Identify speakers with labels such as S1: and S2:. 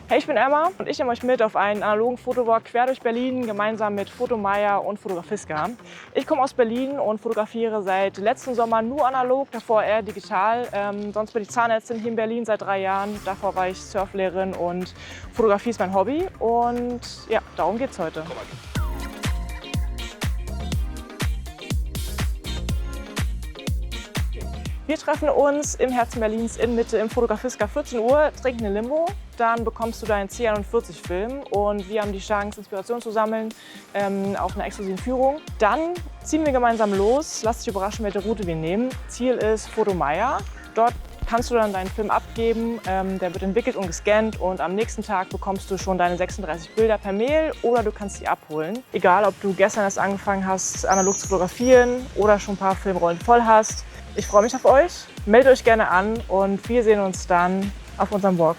S1: Hey, ich bin Emma und ich nehme euch mit auf einen analogen Fotowalk quer durch Berlin, gemeinsam mit Fotomaya und Fotografiska. Ich komme aus Berlin und fotografiere seit letzten Sommer nur analog, davor eher digital. Sonst bin ich Zahnärztin hier in Berlin seit 3 Jahren. Davor war ich Surflehrerin und Fotografie ist mein Hobby. Und ja, darum geht's heute. Wir treffen uns im Herzen Berlins in Mitte im Fotografiska 14 Uhr, trinken eine Limo, dann bekommst du deinen C41-Film und wir haben die Chance, Inspiration zu sammeln auf einer exklusiven Führung. Dann ziehen wir gemeinsam los, lass dich überraschen, welche Route wir nehmen. Ziel ist Fotomaya. Dort kannst du dann deinen Film abgeben, der wird entwickelt und gescannt und am nächsten Tag bekommst du schon deine 36 Bilder per Mail oder du kannst sie abholen. Egal, ob du gestern erst angefangen hast, analog zu fotografieren oder schon ein paar Filmrollen voll hast. Ich freue mich auf euch, meldet euch gerne an und wir sehen uns dann auf unserem Walk.